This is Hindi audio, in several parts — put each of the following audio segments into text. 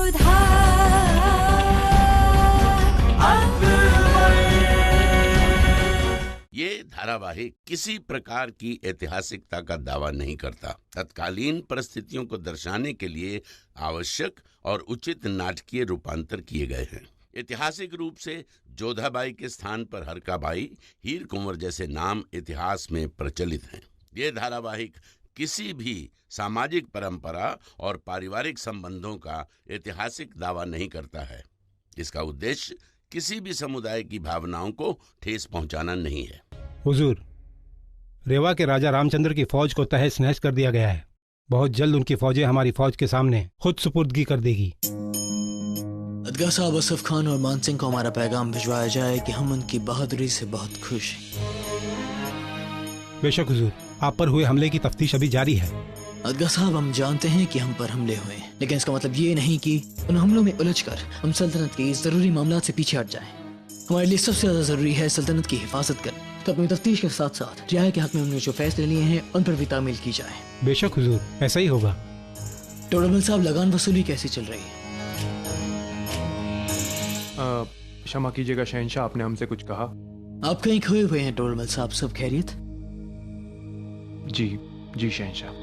जोधा ये धारावाहिक किसी प्रकार की ऐतिहासिकता का दावा नहीं करता। तत्कालीन परिस्थितियों को दर्शाने के लिए आवश्यक और उचित नाटकीय रूपांतर किए गए हैं। ऐतिहासिक रूप से जोधाबाई के स्थान पर हरकाबाई, हीर कुंवर जैसे नाम इतिहास में प्रचलित हैं। ये धारावाहिक किसी भी सामाजिक परंपरा और पारिवारिक संबंधों का ऐतिहासिक दावा नहीं करता है। इसका उद्देश्य किसी भी समुदाय की भावनाओं को ठेस पहुंचाना नहीं है। हुजूर, रेवा के राजा रामचंद्र की फौज को तहस नहस कर दिया गया है। बहुत जल्द उनकी फौजें हमारी फौज के सामने खुद सुपुर्दगी कर देगी। अदगा साहब, असफ खान और मान सिंह को हमारा पैगाम भिजवाया जाए कि हम उनकी बहादुरी से बहुत खुश हैं। बेशक हुजूर, आप पर हुए हमले की तफ्तीश अभी जारी है। अदगा साहब, हम जानते हैं कि हम पर हमले हुए, लेकिन इसका मतलब ये नहीं कि उन हमलों में उलझकर हम सल्तनत के जरूरी मामलों से पीछे हट जाएं। हमारे लिए सबसे ज्यादा जरूरी है सल्तनत की हिफाजत करना। तो अपनी तफ्तीश के साथ साथ रियाया के हक में हमने जो फैसले लिए हैं उन पर भी तामील की जाए। बेशक हुजूर, ऐसा ही होगा। टोडरमल साहब, लगान वसूली कैसी चल रही है? क्षमा कीजिएगा शहंशाह, आपने हमसे कुछ कहा? आप कहीं खोए हुए हैं टोडरमल साहब, सब खैरियत? जी जी शहंशाह।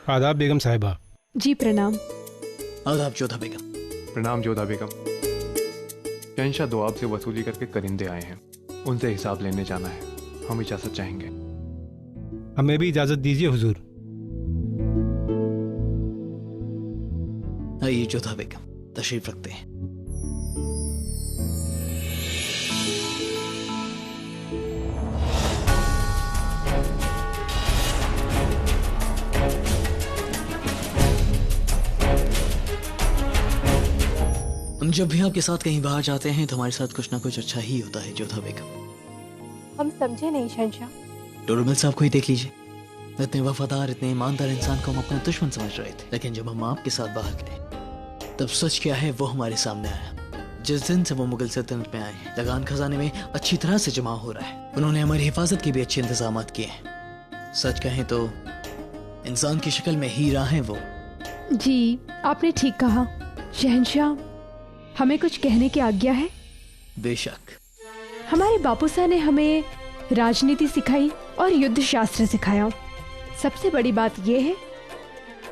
आदाब बेगम साहिबा। जी प्रणाम। आदाब जोधा बेगम। प्रणाम जोधा बेगम। शहंशाह दोआब से वसूली करके करिंदे आए हैं, उनसे हिसाब लेने जाना है। हम इजाजत चाहेंगे। हमें भी इजाजत दीजिए हुजूर। आइए जोधा बेगम, तशरीफ रखते हैं। हम जब भी आपके साथ कहीं बाहर जाते हैं तो हमारे साथ कुछ ना कुछ अच्छा ही होता है जोधा बेगम। हम समझे नहीं शहंशाह। टोडरमल साहब को ही देख लीजिए, इतने वफादार, इतने ईमानदार इंसान को हम अपना दुश्मन समझ रहे थे, लेकिन जब हम आपके साथ बाहर गए तब सच क्या है वो हमारे सामने आया। जिस दिन से वो मुगल सल्तनत में आए, लगान खजाने में अच्छी तरह से जमा हो रहा है। उन्होंने हमारी हिफाजत के भी अच्छे इंतजाम किए हैं। सच कहें तो इंसान की शक्ल में हीरा है वो। जी आपने ठीक कहा शहंशाह। हमें कुछ कहने की आज्ञा है? बेशक। हमारे बापू साहब ने हमें राजनीति सिखाई और युद्ध शास्त्र सिखाया। सबसे बड़ी बात यह है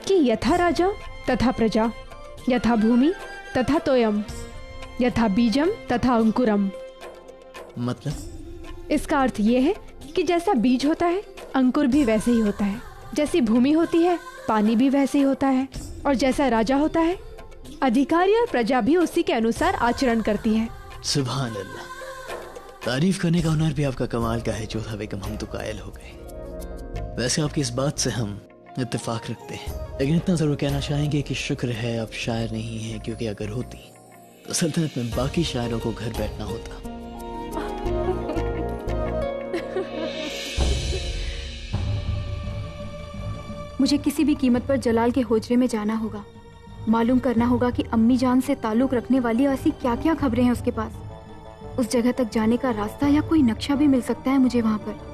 कि यथा राजा तथा प्रजा, यथा भूमि तथा तोयम, यथा बीजम तथा अंकुरम। मतलब? इसका अर्थ यह है कि जैसा बीज होता है अंकुर भी वैसे ही होता है, जैसी भूमि होती है पानी भी वैसे ही होता है, और जैसा राजा होता है अधिकारी और प्रजा भी उसी के अनुसार आचरण करती है। सुभान अल्लाह, तारीफ करने का हुनर भी आपका कमाल का है जोधा बेगम। हम तो कायल हो गए। वैसे आपकी इस बात से हम इत्तेफाक रखते हैं, लेकिन इतना जरूर कहना चाहेंगे कि शुक्र है आप शायर नहीं हैं, क्योंकि अगर होती तो सल्तनत में बाकी शायरों को घर बैठना होता। मुझे किसी भी कीमत पर जलाल के होजरे में जाना होगा। मालूम करना होगा कि अम्मी जान से ताल्लुक रखने वाली ऐसी क्या क्या खबरें हैं उसके पास। उस जगह तक जाने का रास्ता या कोई नक्शा भी मिल सकता है मुझे वहाँ पर।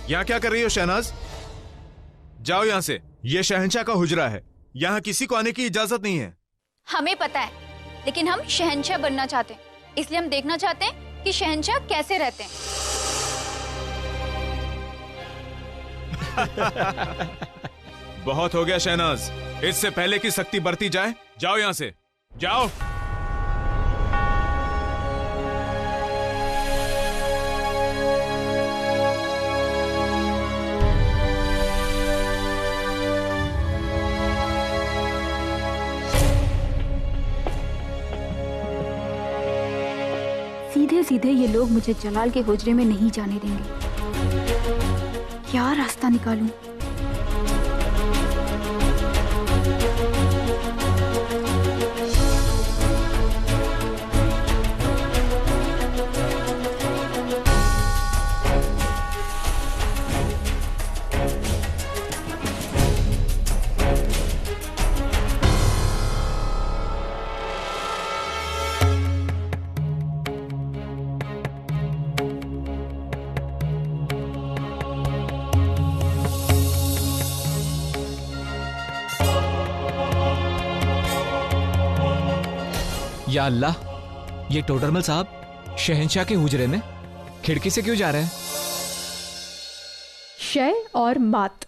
यहाँ क्या कर रही हो शहनाज? जाओ यहाँ से। ये शहंशाह का हुजरा है, यहाँ किसी को आने की इजाजत नहीं है। हमें पता है, लेकिन हम शहंशाह बनना चाहते हैं, इसलिए हम देखना चाहते हैं कि शहंशाह कैसे रहते हैं। बहुत हो गया शहनाज, इससे पहले कि सख्ती बरती जाए, जाओ यहाँ से, जाओ। सीधे सीधे ये लोग मुझे जलाल के हुजरे में नहीं जाने देंगे। क्या रास्ता निकालूं? या अल्लाह, ये टोडरमल साहब शहंशाह के हुजरे में खिड़की से क्यों जा रहे हैं? शय और मात।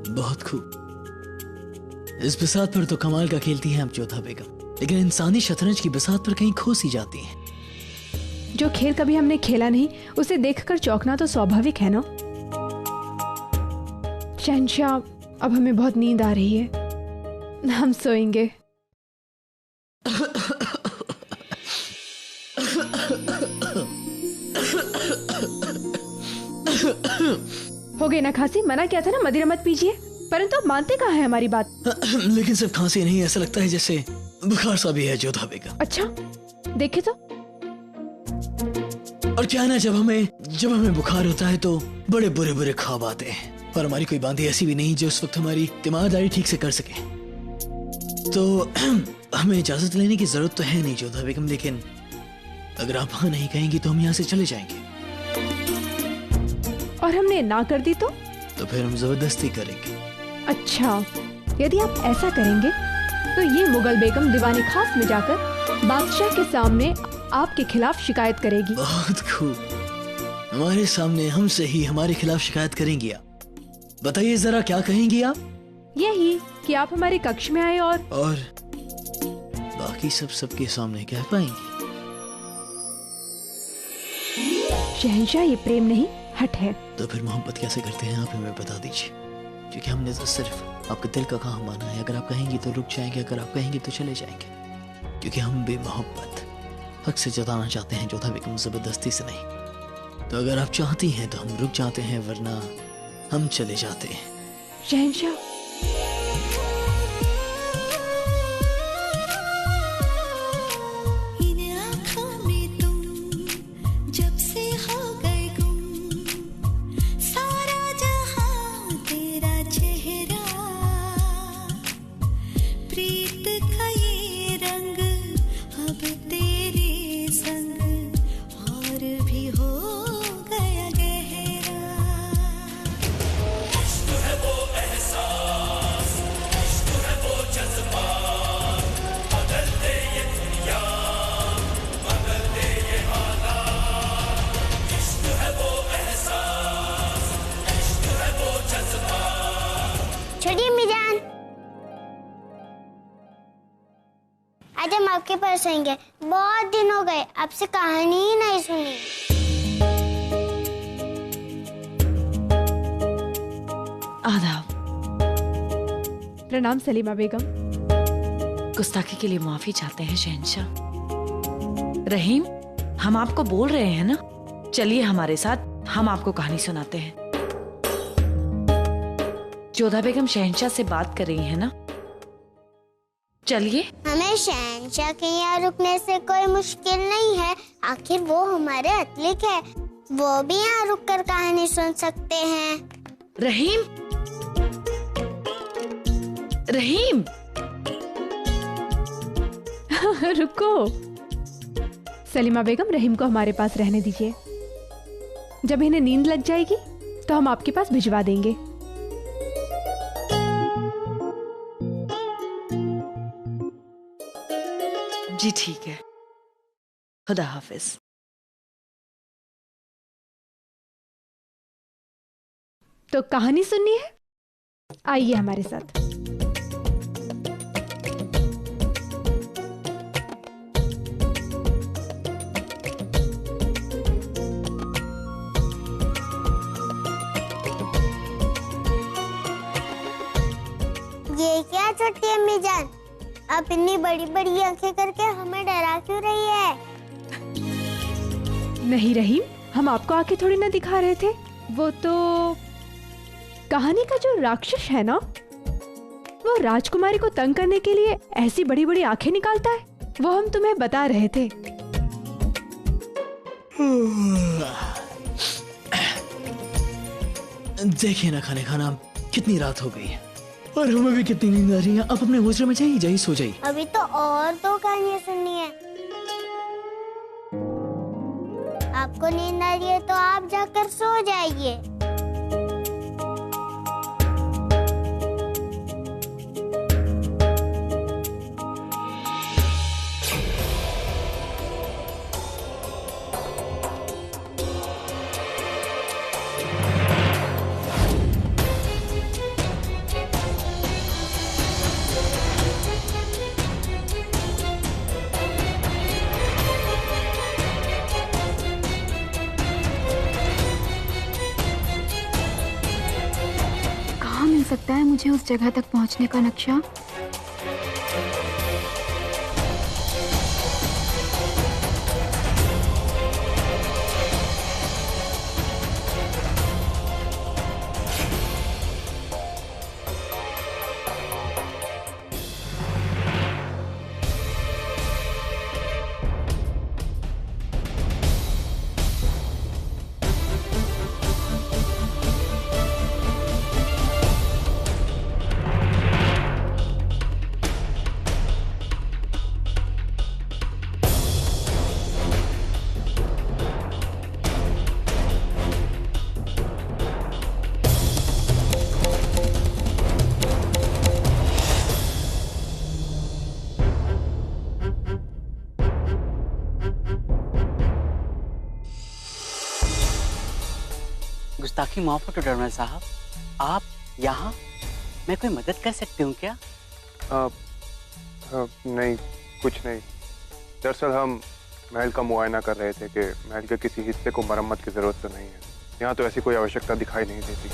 बहुत खूब। इस बिसात पर तो कमाल का खेलती हैं आप जोधा बेगम, लेकिन इंसानी शतरंज की बिसात पर कहीं खो सी जाती हैं। जो खेल कभी हमने खेला नहीं, उसे देखकर चौंकना तो स्वाभाविक है ना। शहंशाह, अब हमें बहुत नींद आ रही है, हम सोएंगे। हो गई ना खांसी? मना किया था ना मदिरा मत पीजिए, परंतु आप मानते कहाँ हैं हमारी बात? लेकिन सिर्फ खांसी नहीं, ऐसा लगता है जैसे बुखार सा भी है जोधा बेगम। अच्छा, देखे तो। और क्या है ना, जब हमें बुखार होता है तो बड़े बुरे बुरे ख्वाब आते हैं, और हमारी कोई बांधी ऐसी भी नहीं जो उस वक्त हमारी तीमारदारी ठीक से कर सके। तो हमें इजाजत लेने की जरूरत तो है नहीं जोधा बेगम, लेकिन अगर आप हाँ नहीं कहेंगी तो हम यहाँ से चले जाएंगे। और हमने ना कर दी तो फिर हम जबरदस्ती करेंगे। अच्छा, यदि आप ऐसा करेंगे तो ये मुगल बेगम दीवानी खास में जाकर बादशाह के सामने आपके खिलाफ शिकायत करेगी। बहुत खूब, हमारे सामने हमसे ही हमारे खिलाफ शिकायत करेंगी आप? बताइए जरा, क्या कहेंगी आप? यही कि आप हमारे कक्ष में आए और बाकी सब सबके सामने कह पाएंगे। शहंशाह, ये प्रेम नहीं हट है। तो फिर मोहब्बत कैसे करते हैं आप हमें बता दीजिए, क्योंकि हमने तो सिर्फ आपके दिल का काम माना है। अगर आप कहेंगी तो रुक जाएंगे, अगर आप कहेंगी तो चले जाएंगे, क्योंकि हम बेमोहब्बत हक से जताना चाहते हैं जोधा बेगम, जबरदस्ती से नहीं। तो अगर आप चाहती हैं तो हम रुक जाते हैं, वरना हम चले जाते हैं। शहंशाह, आज हम आपके पास आएंगे, बहुत दिन हो गए आपसे कहानी ही नहीं सुनी। आदाब। प्रणाम सलीमा बेगम। गुस्ताखी के लिए माफी चाहते हैं शहंशाह। रहीम, हम आपको बोल रहे हैं ना, चलिए हमारे साथ, हम आपको कहानी सुनाते हैं। जोधा बेगम शहंशाह से बात कर रही है ना, चलिए। हमें शहंशाह के यहाँ रुकने से कोई मुश्किल नहीं है, आखिर वो हमारे अतलिक है, वो भी यहाँ रुककर कहानी सुन सकते हैं। रहीम, रहीम रुको। सलीमा बेगम, रहीम को हमारे पास रहने दीजिए। जब इन्हें नींद लग जाएगी तो हम आपके पास भिजवा देंगे। जी ठीक है, खुदा हाफिज। तो कहानी सुननी है? आइए हमारे साथ। ये क्या छोटी अम्मी जान, आप इतनी बड़ी बड़ी आंखें करके हमें डरा क्यों रही है? नहीं रहीम, हम आपको आंखें थोड़ी ना दिखा रहे थे। वो तो कहानी का जो राक्षस है ना, वो राजकुमारी को तंग करने के लिए ऐसी बड़ी बड़ी आंखें निकालता है, वो हम तुम्हें बता रहे थे। देखिए ना खाने खाना, कितनी रात हो गई है और हमें भी कितनी नींद आ रही है। आप अपने होटल में जाइए, सो जाइए। अभी तो और 2 कहानियां सुननी है। आपको नींद आ रही है तो आप जाकर सो जाइए। सकता है मुझे उस जगह तक पहुंचने का नक्शा? गुस्ताखी माफ हो टोडरमल साहब, आप यहाँ, मैं कोई मदद कर सकती हूँ क्या? नहीं, कुछ नहीं। दरअसल हम महल का मुआयना कर रहे थे कि महल के किसी हिस्से को मरम्मत की जरूरत तो नहीं है। यहाँ तो ऐसी कोई आवश्यकता दिखाई नहीं देती।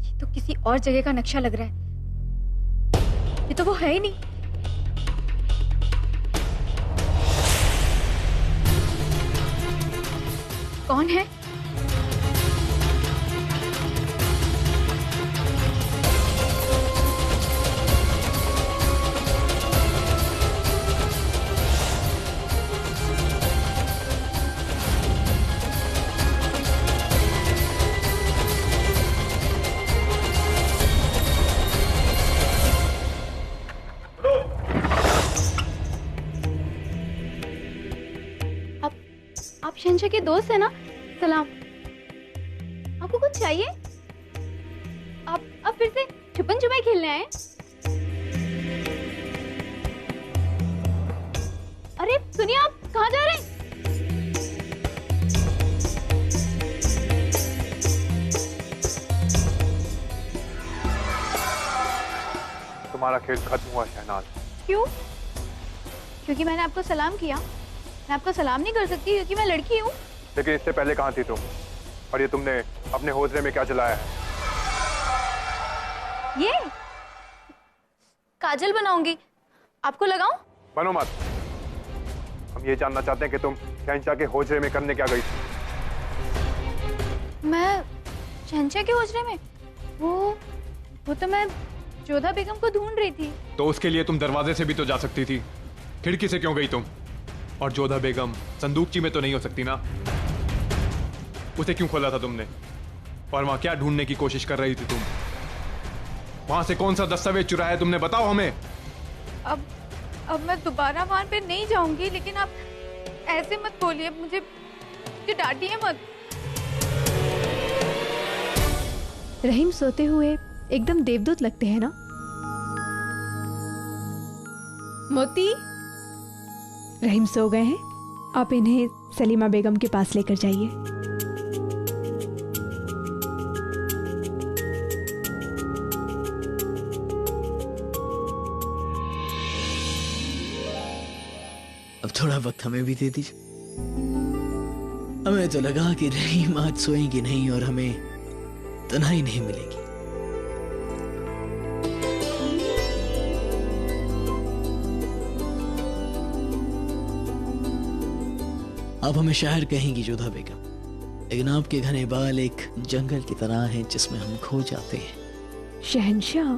ये तो किसी और जगह का नक्शा लग रहा है। ये तो वो है ही नहीं। कौन है? आप शहंशाह के दोस्त है ना? सलाम। आपको कुछ चाहिए? आप फिर से छुपन छुपाई खेलने आए? अरे सुनिए, आप कहाँ जा रहे हैं? तुम्हारा खेल खत्म हुआ शहनाज। क्यों? क्योंकि मैंने आपको सलाम किया। मैं आपको सलाम नहीं कर सकती क्योंकि मैं लड़की हूँ। लेकिन इससे पहले कहाँ थी तुम? और ये तुमने अपने होजरे में क्या जलाया है? ये काजल बनाऊंगी। आपको लगाऊं? बनो मत। हम ये जानना चाहते हैं कि तुम शहंशाह के होजरे में करने क्या गई थी? मैं शहंशाह के होजरे में? वो तो मैं जोधा बेगम को ढूंढ रही थी। तो उसके लिए तुम दरवाजे से भी तो जा सकती थी। खिड़की से क्यों गई तुम? और जोधा बेगम संदूकची में तो नहीं हो सकती ना? उसे क्यों खोला था तुमने? और वहां क्या ढूंढने की कोशिश कर रही थी तुम? वहां से कौन सा दस्तावेज चुराया तुमने, बताओ हमें। अब मैं दोबारा वहां पे नहीं जाऊंगी, लेकिन आप ऐसे मत बोलिए, मुझे डांटिए मत। रहीम सोते हुए एकदम देवदूत लगते हैं ना। मोती, रहीम सो गए हैं, आप इन्हें सलीमा बेगम के पास लेकर जाइए। अब थोड़ा वक्त हमें भी दे दीजिए। हमें तो लगा कि रहीम आज सोएंगी नहीं और हमें तन्हाई नहीं मिलेगी। आप हमें शायर कहेंगी जोधा बेगम, लेकिन आपके घने बाल एक जंगल की तरह हैं जिसमें हम खो जाते हैं। शहंशाह,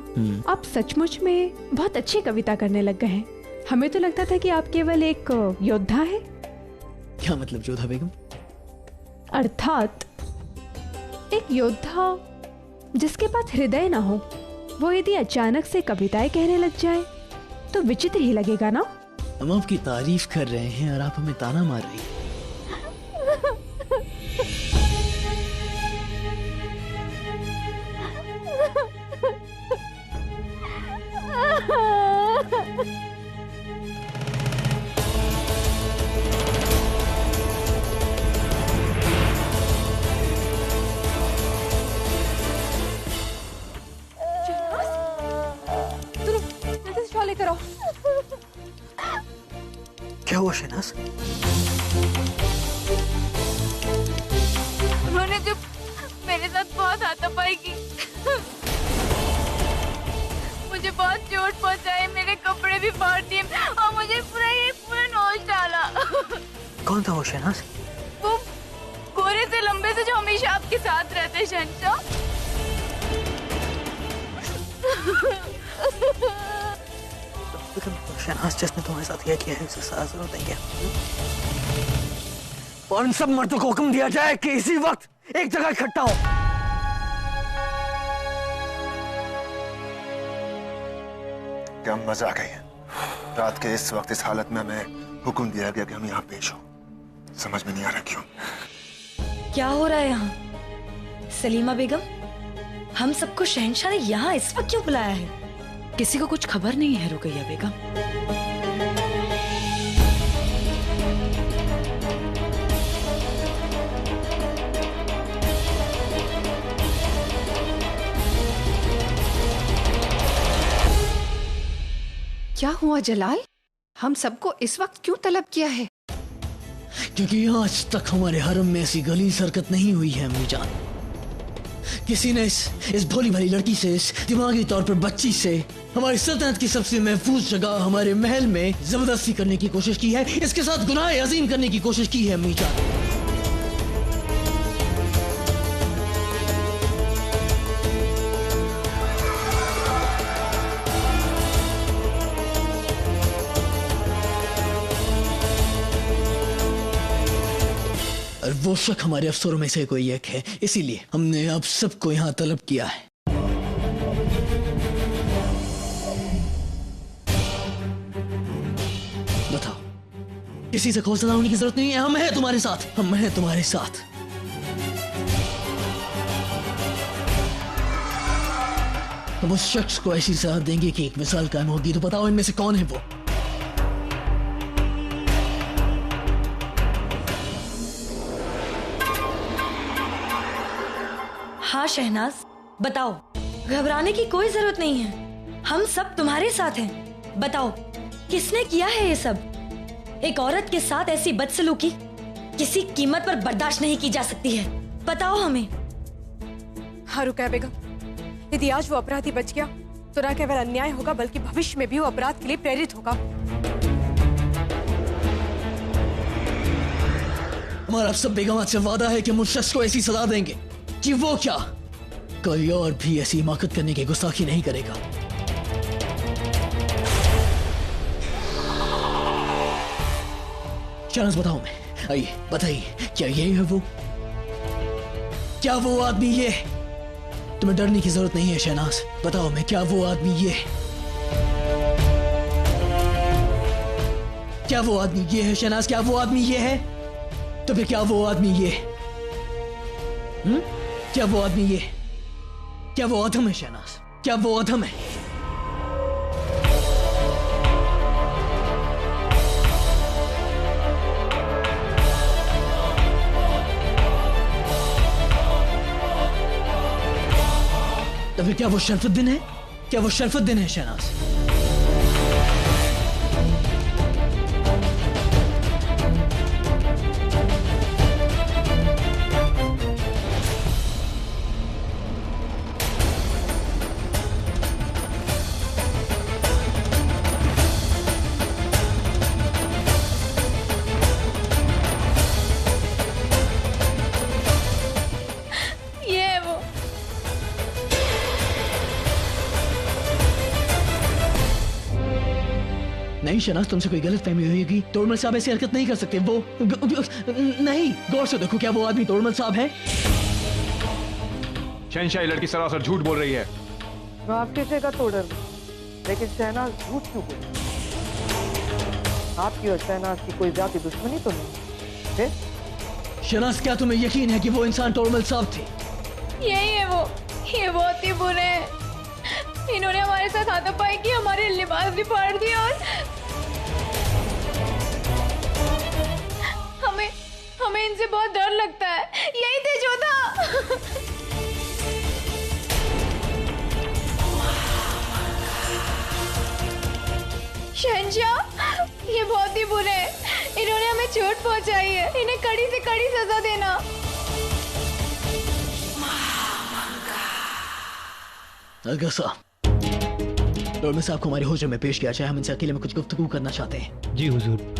आप सचमुच में बहुत अच्छी कविता करने लग गए हैं। हमें तो लगता था कि आप केवल एक योद्धा हैं। क्या मतलब जोधा बेगम? अर्थात एक योद्धा जिसके पास हृदय ना हो, वो यदि अचानक से कविताएं कहने लग जाए तो विचित्र ही लगेगा ना। हम आपकी तारीफ कर रहे हैं और आप हमें ताना मार रही हैं। करो। क्या हुआ शहनाज? उन्होंने जब मेरे साथ बहुत हाथापाई की, मुझे बहुत चोट पहुंचाई, मेरे कपड़े भी फाड़ दिए और मुझे पूरा नोच डाला। कौन था वो शहनाज? वो गोरे से लंबे से जो हमेशा आपके साथ रहते शहंशाह। शहनाज, जिसने तुम्हारे साथ यह किया है उसे सजा जरूर देंगे। और इन सब मर्दों को हुक्म दिया जाए कि इसी वक्त एक जगह इकट्ठा हो। क्या मजा आ गई है? रात के इस वक्त इस हालत में हमें हुक्म दिया गया कि हम यहाँ पेश हो। समझ में नहीं आ रहा क्यों। क्या हो रहा है यहाँ? सलीमा बेगम, हम सबको शहंशाह ने यहाँ इस वक्त क्यों बुलाया है? किसी को कुछ खबर नहीं है रुकैया बेगम? क्या हुआ जलाल? हम सबको इस वक्त क्यों तलब किया है? क्योंकि आज तक हमारे हरम में ऐसी गलीज़ हरकत नहीं हुई है अम्मी जान। किसी ने इस भोली भाली लड़की से, इस दिमागी तौर पर बच्ची से हमारी सल्तनत की सबसे महफूज जगह हमारे महल में जबरदस्ती करने की कोशिश की है। इसके साथ गुनाह अजीम करने की कोशिश की है अम्मी जान। और वो शक हमारे अफसरों में से कोई एक है, इसीलिए हमने आप सबको यहाँ तलब किया है। बताओ, किसी से खौफजदा होने की जरूरत नहीं है। हम हैं तुम्हारे साथ, हम हैं तुम्हारे साथ। हम उस शख्स को ऐसी सलाह देंगे कि एक मिसाल कायम होगी। तो बताओ इनमें से कौन है वो? हाँ शहनाज, बताओ। घबराने की कोई जरूरत नहीं है, हम सब तुम्हारे साथ हैं। बताओ, किसने किया है ये सब? एक औरत के साथ ऐसी बदसलूकी किसी कीमत पर बर्दाश्त नहीं की जा सकती है। बताओ हमें। हाँ रुकैया बेगम, यदि आज वो अपराधी बच गया तो न केवल अन्याय होगा बल्कि भविष्य में भी वो अपराध के लिए प्रेरित होगा। हमारा सब बेगम से वादा है कि हम उस शख्स को ऐसी सजा देंगे कि वो क्या, कोई और भी ऐसी हिमाकत करने की गुस्ताखी नहीं करेगा। शहनाज बताओ मैं, आइए बताइए, क्या ये है वो? क्या वो आदमी ये तुम्हें डरने की जरूरत नहीं है शहनाज। बताओ मैं, क्या वो आदमी ये है? क्या वो आदमी ये है शहनाज? क्या वो आदमी ये है? तो फिर क्या वो आदमी ये है? क्या वो आदमी ये है? क्या वो अधम है शहनाज? क्या वो अधम है? तो फिर क्या वो शरफुद्दीन है? क्या वो शरफुद्दीन है शहनाज? नहीं शहनाज, तुमसे कोई गलत फहमी हुई होगी। तोड़मल साहब ऐसी हरकत नहीं कर सकते। वो नहीं, गौर से देखो, क्या वो आदमी तोड़मल साहब है? शहंशाह, ये लड़की सरासर झूठ बोल रही है। माफ कीजिएगा तोड़र, लेकिन शहनाज झूठ क्यों बोले? आपकी और शहनाज की कोई जाती दुश्मनी तो नहीं? शहनाज, क्या तुम्हें यकीन है कि वो इंसान तोड़मल साहब थे? यही है वो। ये बहुत ही बुरे हैं। इन्होंने हमारे साथ हाथापाई की, हमारे लिबास भी फाड़ दिए और हमें इनसे बहुत डर लगता है। यही थे जोधा। शहंशाह, ये बहुत ही बुरे हैं। इन्होंने हमें चोट पहुंचाई है। इन्हें कड़ी से कड़ी सजा देना। अगर साहब, तोड़मल साहब को हमारे हुजूर में पेश किया जाए। हम इनसे अकेले में कुछ गुफ्तगू करना चाहते हैं। जी हुजूर।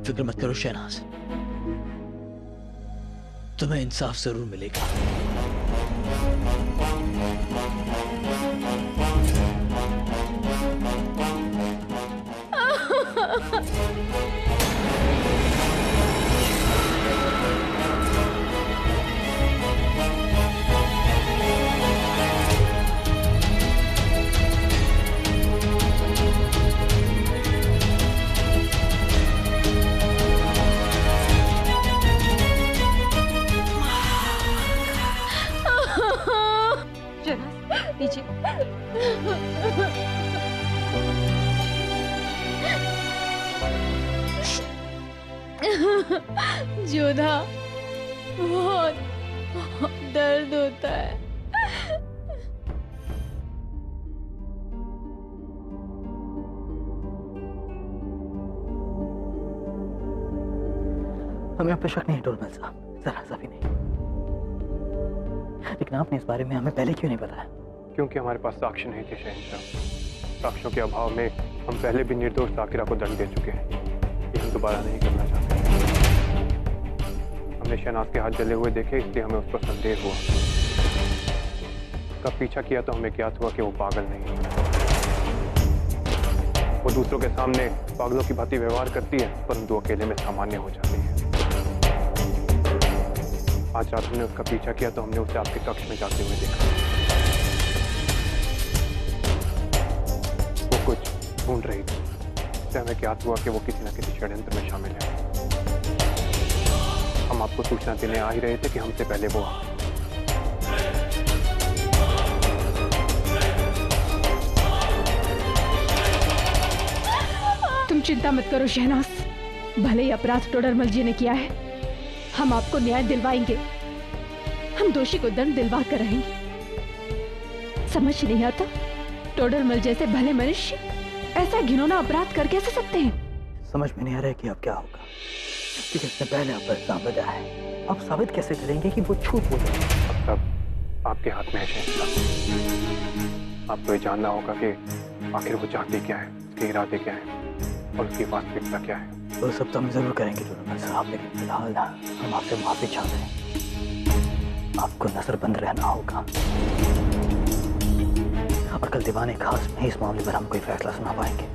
फिक्र मत करो शहनाज, तुम्हें इंसाफ जरूर मिलेगा। जोधा, बहुत दर्द होता है। हमें आप पे शक नहीं तोड़मल साहब, जरा सा भी नहीं। लेकिन आपने इस बारे में हमें पहले क्यों नहीं बताया? क्योंकि हमारे पास साक्ष्य नहीं थे शहंशाह। साक्ष्यों के अभाव में हम पहले भी निर्दोष साकिरा को दंड दे चुके हैं। ये हम दोबारा नहीं करना चाहते। हमने शहनाज के हाथ जले हुए देखे, इसलिए हमें उस पर संदेह हुआ। उसका पीछा किया तो हमें ज्ञात हुआ कि वो पागल नहीं है। वो दूसरों के सामने पागलों की भांति व्यवहार करती है, परंतु अकेले में सामान्य हो जाती है। आज रात हमने उसका पीछा किया तो हमने उसे आपके कक्ष में जाते हुए देखा। वो कुछ ढूंढ रही थी। इससे हमें ज्ञात हुआ कि वो किसी न किसी षड्यंत्र में शामिल है। हम आपको सूचना देने आ ही रहे थे कि हमसे पहले वो आ। तुम चिंता मत करो शहनाज, भले ही अपराध टोडरमल जी ने किया है, हम आपको न्याय दिलवाएंगे। हम दोषी को दंड दिलवा कर रहेंगे। समझ नहीं आता, टोडरमल जैसे भले मनुष्य ऐसा घिनौना अपराध कर कैसे सकते हैं? समझ में नहीं आ रहा है कि अब क्या होगा। क्योंकि इसने पहले आप पर इल्जाम लगाया है, अब साबित कैसे करेंगे कि वो झूठ बोल रहे हैं? अब सब आपके हाथ में है शहंशाह। आपको ये जानना होगा कि आखिर वो चाहती क्या है, उसके इरादे क्या है और उसकी वास्तविकता क्या है। वो सब तो हम जरूर करेंगे टोडरमल साहब, लेकिन फिलहाल हम आपसे माफी चाहते हैं। आपको नजरबंद रहना होगा और कल दीवाने खास में इस मामले पर हम कोई फैसला सुना पाएंगे।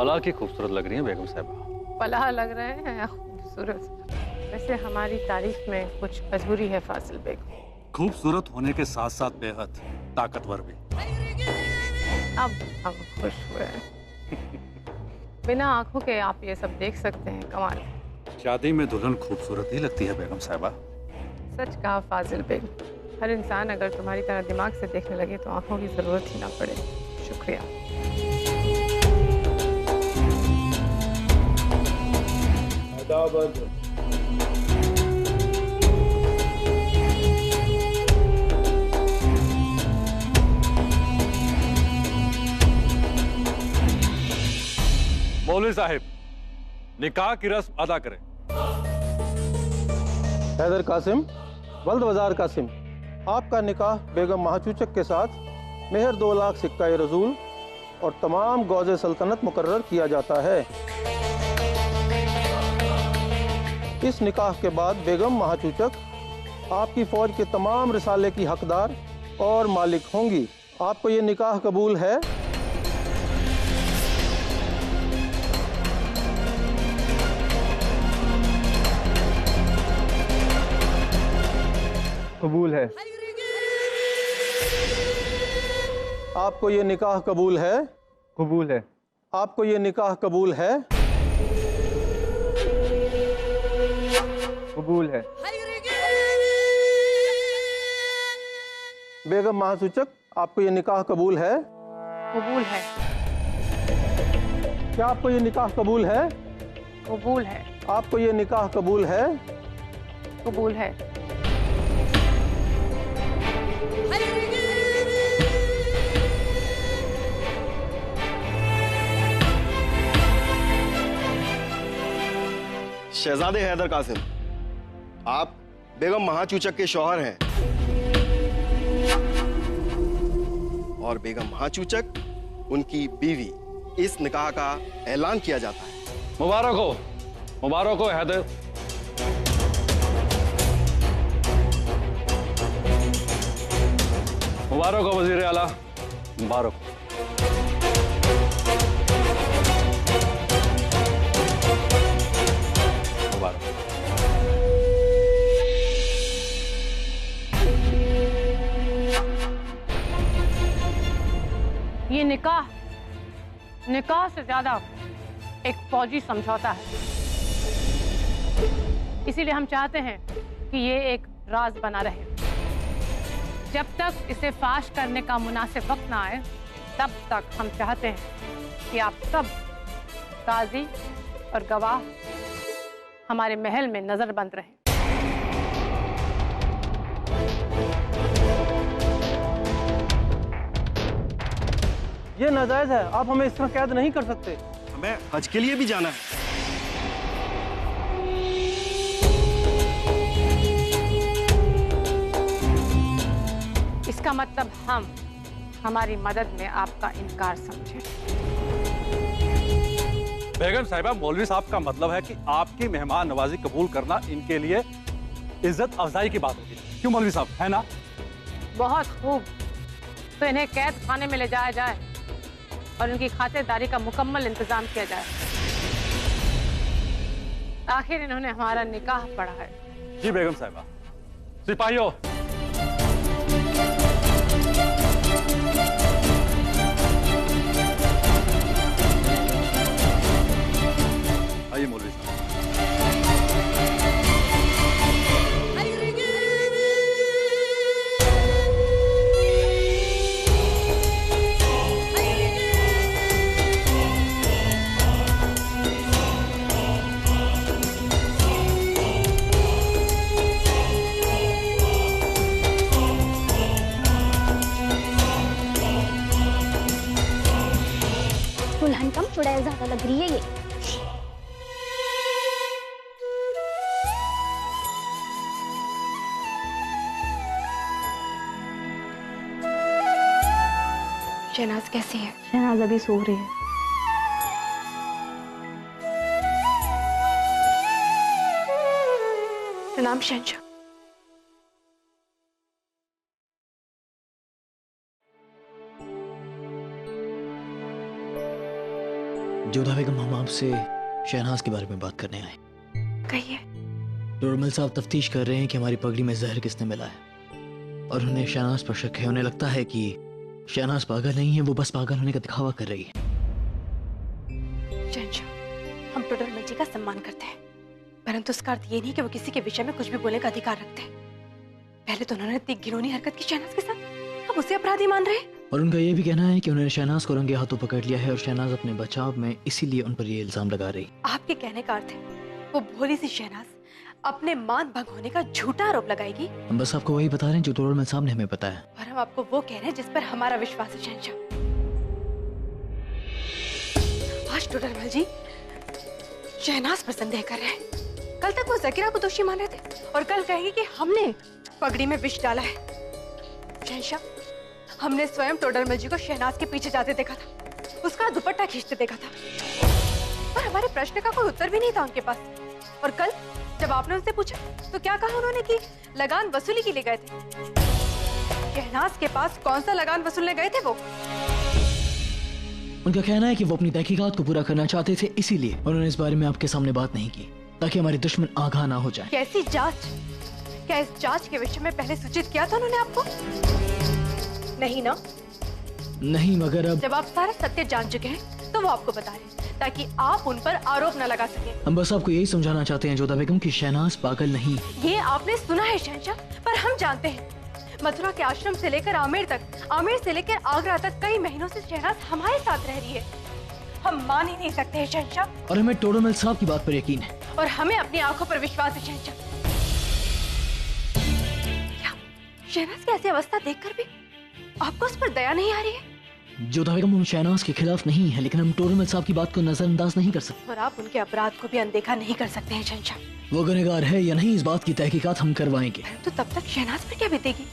बाला की खूबसूरत लग रही है बेगम साहबा। पलाह लग रहे हैं या खूबसूरत? वैसे हमारी तारीफ में कुछ अधूरी है फाजिल बेगम। खूबसूरत होने के साथ साथ बेहद ताकतवर भी। अब हम खुश हुए। बिना आंखों के आप ये सब देख सकते हैं, कमाल। शादी में दुल्हन खूबसूरत ही लगती है बेगम साहबा। सच कहा फाजिल बेगम। हर इंसान अगर तुम्हारी तरह दिमाग से देखने लगे तो आंखों की जरूरत ही ना पड़े। शुक्रिया। मौलवी साहिब, निकाह की रस्म अदा करें। हैदर कासिम, बल्द वजार कासिम, आपका निकाह बेगम महाचूचक के साथ मेहर 2 लाख सिक्का रसूल और तमाम गौज़े सल्तनत मुकर्रर किया जाता है। इस निकाह के बाद बेगम महाचूचक आपकी फौज के तमाम रिसाले की हकदार और मालिक होंगी। आपको ये निकाह कबूल है? कबूल है। आपको ये निकाह कबूल है? कबूल है। आपको ये निकाह कबूल है? कबूल है। बेगम महासूचक, आपको ये निकाह कबूल है? कबूल है। क्या आपको ये निकाह कबूल है? कबूल है। आपको ये निकाह कबूल है? कबूल है। शहजादे हैदर कासिम, आप बेगम महाचूचक के शौहर हैं और बेगम महाचूचक उनकी बीवी। इस निकाह का ऐलान किया जाता है। मुबारक हो, मुबारक हो हैदर। मुबारक हो वजीर आला, मुबारक हो। ये निकाह से ज्यादा एक फौजी समझौता है। इसीलिए हम चाहते हैं कि ये एक राज बना रहे। जब तक इसे फाश करने का मुनासिब वक्त ना आए, तब तक हम चाहते हैं कि आप सब काजी और गवाह हमारे महल में नजरबंद रहें। ये नाजायज है। आप हमें इस तरह कैद नहीं कर सकते। हमें हज के लिए भी जाना है। इसका मतलब हम हमारी मदद में आपका इनकार समझें। बेगम साहिबा, मौलवी साहब का मतलब है कि आपकी मेहमान नवाजी कबूल करना इनके लिए इज्जत अफजाई की बात होगी। क्यों मौलवी साहब, है ना? बहुत खूब। तो इन्हें कैद खाने में ले जाया जाए और इनकी खातिरदारी का मुकम्मल इंतजाम किया जाए। आखिर इन्होंने हमारा निकाह पढ़ा है। जी बेगम साहिबा। सिपाहियों, आइए मौलवी साहब। दुल्हन कम चुड़ैल ज्यादा लग रही है ये। शहनाज कैसी है? शहनाज अभी सो रही है। प्रणाम शहंशाह। जोधा बेगम, हम आपसे शहनाज के बारे में बात करने आए। कहिए। टोडरमल साहब तफ्तीश कर रहे हैं कि हमारी पगड़ी में जहर किसने मिला है, और उन्हें शहनाज पर शक है। उन्हें लगता है कि शहनाज पागल नहीं है, वो बस पागल होने का दिखावा कर रही है। हम टोडरमल जी का सम्मान करते हैं, परंतु उसका अर्थ ये नहीं कि वो किसी के विषय में कुछ भी बोलने का अधिकार रखते हैं। पहले तो उन्होंने इतनी घिनौनी हरकत की शहनाज के साथ, अब उसे अपराधी मान रहे हैं। और उनका ये भी कहना है कि उन्होंने शहनाज को रंगे हाथों पकड़ लिया है और शहनाज अपने बचाव में इसीलिए उन पर ये इल्जाम लगा रही। आपके कहने का अर्थ है वो भोली सी शहनाज अपने मान भंग होने का झूठा आरोप लगाएगी? हम बस आपको वही बता रहे हैं जो टोडरमल साहब ने हमें बताया। और हम आपको वो कह रहे हैं जिस पर हमारा विश्वास है शहंशाह। आज टोडरमल जी शहनाज पर संदेह कर रहे हैं। कल तक वो जकीरा को दोषी मान रहे थे और कल कहेंगे कि हमने पगड़ी में विष डाला है। शहंशाह, हमने स्वयं टोडरमल जी को शहनाज के पीछे जाते देखा था, उसका दुपट्टा खींचते देखा था, पर हमारे प्रश्न का कोई उत्तर भी नहीं था उनके पास। और कल जब आपने उनसे पूछा तो क्या कहा उन्होंने कि लगान वसूली के लिए गए थे। शहनाज के पास कौन सा लगान वसूलने गए थे वो? उनका कहना है कि वो अपनी तहकीकात को पूरा करना चाहते थे, इसीलिए उन्होंने इस बारे में आपके सामने बात नहीं की ताकि हमारे दुश्मन आगाह ना हो जाए। कैसी जांच? क्या इस जांच के विषय में पहले सूचित किया था उन्होंने आपको? नहीं ना? नहीं, मगर अब जब आप सारा सत्य जान चुके हैं तो वो आपको बता रहे हैं ताकि आप उन पर आरोप न लगा सकें। हम बस आपको यही समझाना चाहते हैं जोधा बेगम कि शहनाज पागल नहीं। ये आपने सुना है शहंशाह, पर हम जानते हैं मथुरा के आश्रम से लेकर आमेर तक, आमेर से लेकर आगरा तक कई महीनों से शहनाज हमारे साथ रह रही है। हम मान ही नहीं सकते हैं शहंशाह। और हमें टोडरमल साहब की बात पर यकीन है और हमें अपनी आंखों पर विश्वास है शहंशाह। क्या शहनाज की ऐसी अवस्था देखकर भी आपको उस पर दया नहीं आ रही है? जोधा बेगम, हम शहनाज के खिलाफ नहीं है, लेकिन हम टोडरमल साहब की बात को नजरअंदाज नहीं कर सकते। और आप उनके अपराध को भी अनदेखा नहीं कर सकते हैं शहंशाह। वो गुनहगार है या नहीं, इस बात की तहकीकात हम करवाएंगे। तो तब तक शहनाज पर क्या बीतेगी?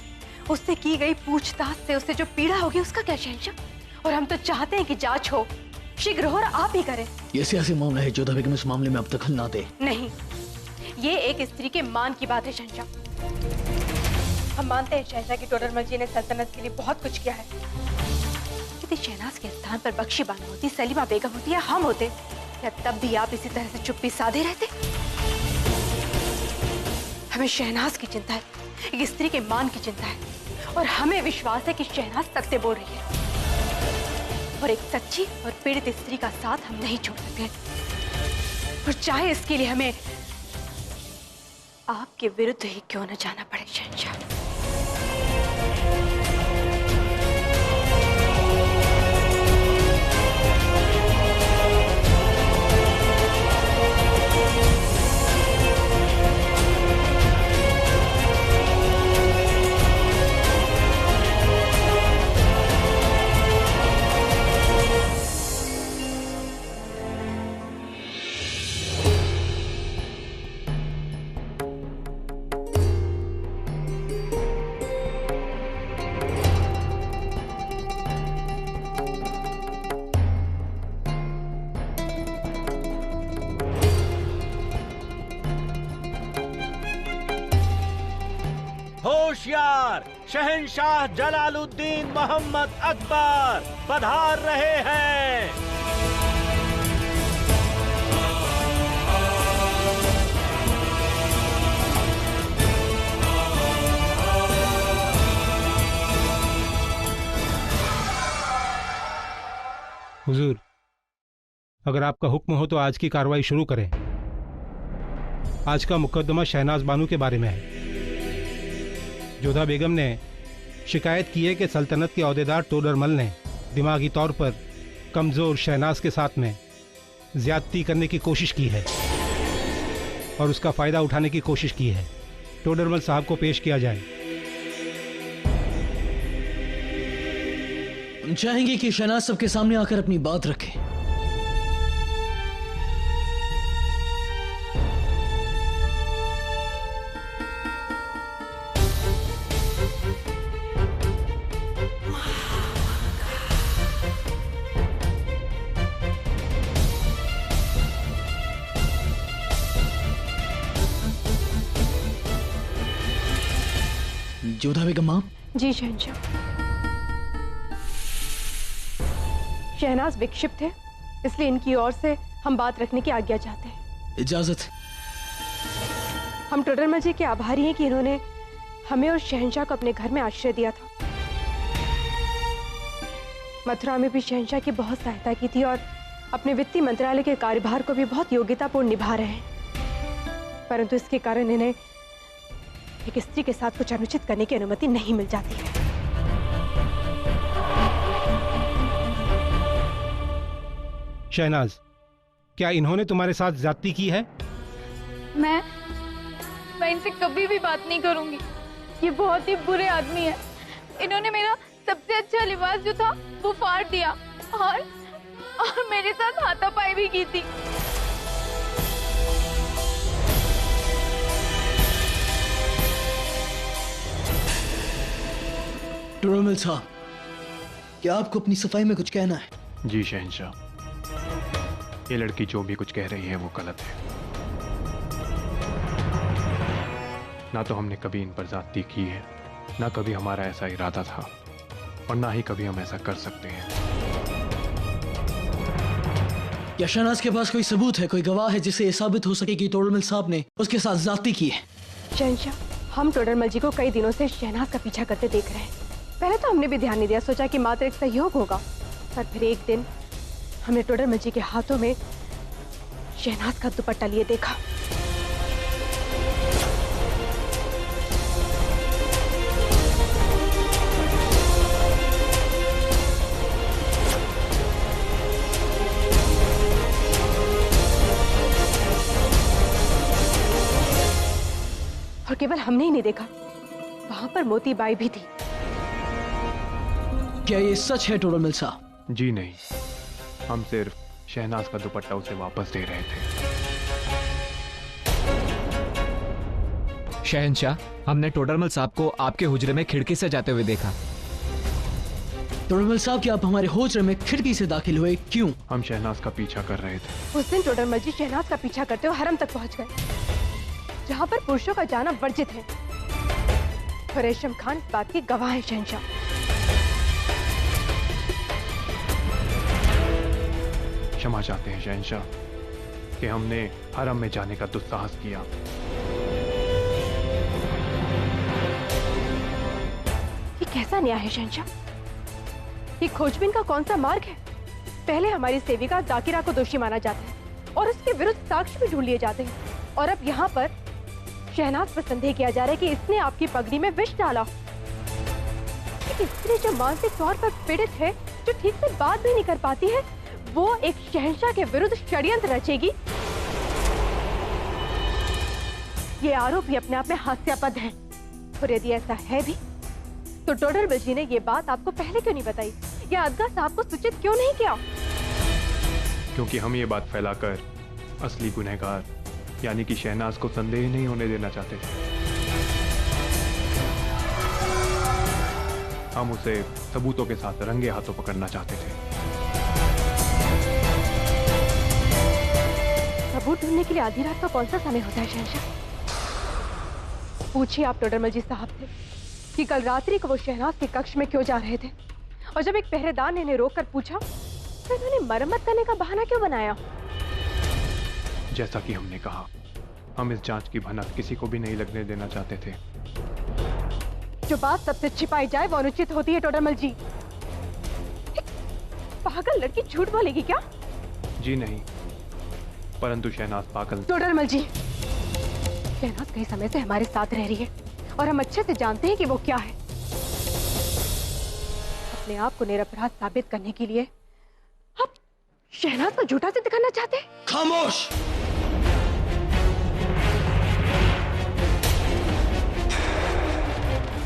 उससे की गई पूछताछ से उसे जो पीड़ा होगी उसका क्या शहंशाह? और हम तो चाहते हैं कि जांच हो, शीघ्र हो और आप ही करें। ये सियासी मामला है जोधा बेगम, इस मामले में अब दखल ना दे। नहीं, ये एक स्त्री के मान की बात है शहंशाह। हम मानते हैं शहंशाह की टोडरमल जी ने सल्तनत के लिए बहुत कुछ किया है। यदि शहनाज के स्थान पर बख्शी बानो होती, सलीमा बेगम होती या हम होते, क्या तब भी आप इसी तरह से चुप्पी साधे रहते? हमें शहनाज की चिंता है, एक स्त्री के मान की चिंता है, और हमें विश्वास है कि शहनाज सत्य बोल रही है। और एक सच्ची और पीड़ित स्त्री का साथ हम नहीं छोड़ सकते, और चाहे इसके लिए हमें आपके विरुद्ध ही क्यों न जाना पड़े शहंशाह। होशियार शहंशाह जलालुद्दीन मोहम्मद अकबर पधार रहे हैं। हुजूर, अगर आपका हुक्म हो तो आज की कार्रवाई शुरू करें। आज का मुकदमा शहनाज बानो के बारे में है। जोधा बेगम ने शिकायत की है कि सल्तनत के अहदेदार टोडरमल ने दिमागी तौर पर कमज़ोर शहनाज के साथ में ज्यादती करने की कोशिश की है और उसका फ़ायदा उठाने की कोशिश की है। टोडरमल साहब को पेश किया जाए। हम चाहेंगे कि शहनाज सबके सामने आकर अपनी बात रखे। जोधा बेगम आप? जी शहंशाह। शहनाज विक्षिप्त है इसलिए इनकी ओर से हम बात रखने की आज्ञा चाहते हैं। इजाजत। हम टोडरमल जी के आभारी हैं कि इन्होंने हमें और शहंशाह को अपने घर में आश्रय दिया था। मथुरा में भी शहंशाह की बहुत सहायता की थी और अपने वित्तीय मंत्रालय के कार्यभार को भी बहुत योग्यतापूर्ण निभा रहे हैं, परंतु इसके कारण इन्हें एक स्त्री के साथ कुछ अनुचित करने की अनुमति नहीं मिल जाती है। शहनाज, क्या इन्होंने तुम्हारे साथ ज्यादती की है? मैं इनसे कभी भी बात नहीं करूंगी। ये बहुत ही बुरे आदमी है। इन्होंने मेरा सबसे अच्छा लिबास जो था वो फाड़ दिया और मेरे साथ हाथापाई भी की थी। टोडरमल साहब, क्या आपको अपनी सफाई में कुछ कहना है? जी शहंशाह, ये लड़की जो भी कुछ कह रही है वो गलत है। ना तो हमने कभी इन पर ज्यादती की है, ना कभी हमारा ऐसा इरादा था, और ना ही कभी हम ऐसा कर सकते हैं। क्या शहनाज के पास कोई सबूत है, कोई गवाह है जिससे ये साबित हो सके कि टोडरमल साहब ने उसके साथ ज्यादती की है? शहंशाह, हम टोडरमल जी को कई दिनों से शहनाज का पीछा करते देख रहे हैं। पहले तो हमने भी ध्यान नहीं दिया, सोचा कि मात्र एक सहयोग होगा, पर फिर एक दिन हमने टोडरमल जी के हाथों में शहनाज का दुपट्टा लिए देखा। और केवल हमने ही नहीं देखा, वहां पर मोतीबाई भी थी। क्या ये सच है टोडरमल साहब? जी नहीं, हम सिर्फ शहनाज का दुपट्टा उसे वापस दे रहे थे। शहंशाह, हमने टोडरमल साहब को आपके हुजरे में खिड़की से जाते हुए देखा। टोडरमल साहब, क्या आप हमारे हुजरे में खिड़की से दाखिल हुए? क्यों? हम शहनाज का पीछा कर रहे थे। उस दिन टोडरमल जी शहनाज का पीछा करते हुए हरम तक पहुंच गए, जहां पर पुरुषों का जाना वर्जित है। और रेशम खान इस बात की गवाह है। शहंशाह, क्षमा चाहते हैं शहंशाह कि हमने हरम में जाने का दुस्साहस किया। ये कैसा न्याय है शहंशाह? ये खोजबीन का कौन सा मार्ग है? पहले हमारी सेविका जाकिरा को दोषी माना जाता है और उसके विरुद्ध साक्ष्य भी ढूंढ लिए जाते हैं, और अब यहाँ पर शहनाज पर संदेह किया जा रहा है कि इसने आपकी पगड़ी में विष डाला। एक स्त्री जो मानसिक तौर पर पीड़ित है, जो ठीक से बात भी नहीं कर पाती है, वो एक शहंशाह के विरुद्ध षड्यंत्र रचेगी। ये आरोप भी अपने आप में हास्यास्पद है, और यदि ऐसा है भी तो टोडरमल जी ने ये बात आपको पहले क्यों नहीं बताई, या अदगा साहब को सूचित क्यों नहीं किया? क्योंकि हम ये बात फैलाकर असली गुनहगार यानी कि शहनाज को संदेह नहीं होने देना चाहते थे। हम उसे सबूतों के साथ रंगे हाथों पकड़ना चाहते थे। सबूत ढूंढने के लिए आधी रात का कौन सा समय होता है शहंशाह? पूछिए आप टोडरमल जी साहब से कि कल रात्रि को वो शहनाज के कक्ष में क्यों जा रहे थे, और जब एक पहरेदार ने इन्हें रोककर पूछा तो इन्होंने मरम्मत करने का बहाना क्यों बनाया? जैसा कि हमने कहा, हम इस जांच की भनक किसी को भी नहीं लगने देना चाहते थे। जो बात सबसे छिपाई जाए वो अनुचित होती है टोडरमल जी। पागल लड़की झूठ बोलेगी क्या? जी नहीं, परंतु शहनाज पागल। टोडरमल जी, शहनाज कई समय से हमारे साथ रह रही है और हम अच्छे से जानते हैं कि वो क्या है। अपने आप को निरपराध साबित करने के लिए आप शहनाज को झूठा से दिखाना चाहते हैं? खामोश!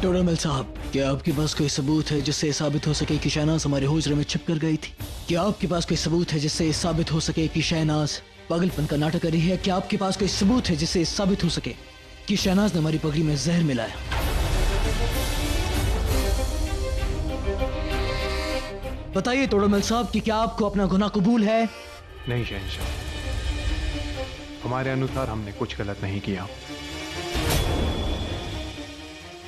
टोडरमल साहब, क्या आपके पास कोई सबूत है जिससे साबित हो सके कि शहनाज हमारे हुजरे में छिप कर गई थी? क्या आपके पास कोई सबूत है जिससे साबित हो सके कि शहनाज पागलपन का नाटक कर रही है? क्या आपके पास कोई सबूत है जिससे साबित हो सके कि शहनाज ने हमारी पगड़ी में जहर मिलाया? बताइए टोडरमल साहब कि क्या आपको अपना गुनाह कबूल है? नहीं शहंशाह, हमारे अनुसार हमने कुछ गलत नहीं किया।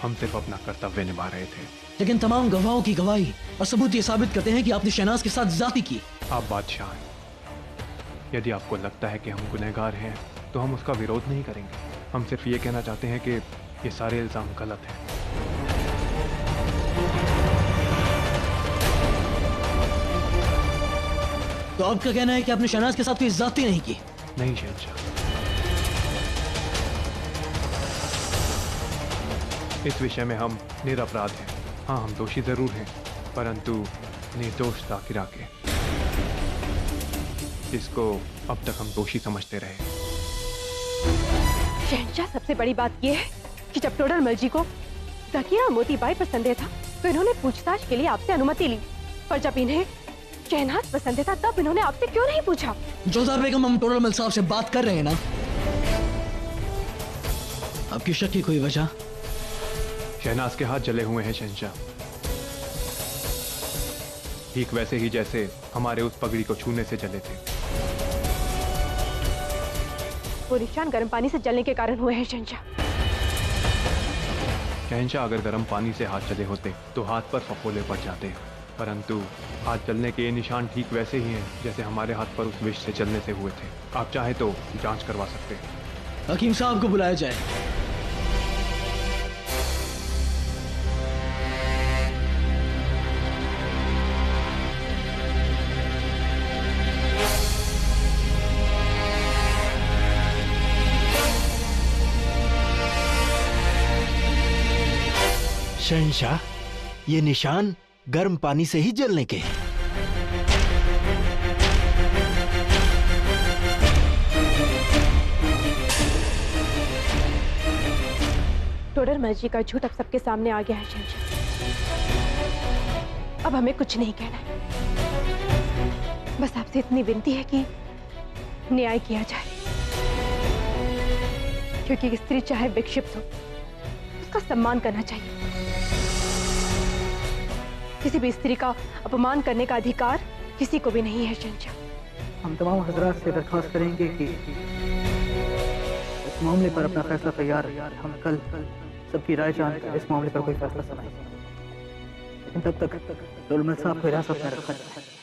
हम सिर्फ अपना कर्तव्य निभा रहे थे। लेकिन तमाम गवाहों की गवाही और सबूत ये साबित करते हैं कि आपने शहनाज के साथ ज्यादती की। आप बादशाह हैं, यदि आपको लगता है कि हम गुनहगार हैं तो हम उसका विरोध नहीं करेंगे। हम सिर्फ ये कहना चाहते हैं कि ये सारे इल्जाम गलत हैं। तो आपका कहना है कि आपने शहनाज के साथ कोई ज्यादती नहीं की? नहीं शहंशाह, इस विषय में हम निरपराध हैं। हाँ, हम दोषी जरूर हैं, परंतु निर्दोष जाकिरा के, जिसको अब तक हम दोषी समझते रहे। शहंशाह, सबसे बड़ी बात यह है कि जब टोडरमल जी को जाकिरा मोतीबाई पर संदेह था तो इन्होंने पूछताछ के लिए आपसे अनुमति ली, और जब इन्हें शहनाज पसंद था तब इन्होंने आपसे क्यों नहीं पूछा? जोधार बेगम, हम टोडरमल साहब से बात कर रहे हैं ना। आपकी शक की कोई वजह? शहनाज के हाथ जले हुए हैं शहंशाह, ठीक वैसे ही जैसे हमारे उस पगड़ी को छूने से जले थे। वो निशान गर्म पानी से जलने के कारण हुए हैं शहंशाह। शहंशाह, अगर गर्म पानी से हाथ जले होते तो हाथ पर फफोले पड़ जाते, परंतु हाथ जलने के ये निशान ठीक वैसे ही हैं जैसे हमारे हाथ पर उस विष से जलने से हुए थे। आप चाहे तो जांच करवा सकते हैं। हकीम साहब को बुलाया जाए। शहंशाह, ये निशान गर्म पानी से ही जलने के हैं। टोडरमल जी का झूठ अब सबके सामने आ गया है शहंशाह। अब हमें कुछ नहीं कहना है, बस आपसे इतनी विनती है कि न्याय किया जाए, क्योंकि स्त्री चाहे विक्षिप्त हो उसका सम्मान करना चाहिए। किसी भी स्त्री का अपमान करने का अधिकार किसी को भी नहीं है शहंशाह। हम तमाम हजरात से दरख्वास्त करेंगे कि इस मामले पर अपना फैसला तैयार है। हम कल सबकी राय जानकर इस मामले पर कोई फैसला सुनाएंगे, लेकिन तब तक टोडरमल साहब को हिरासत में रखा जाए।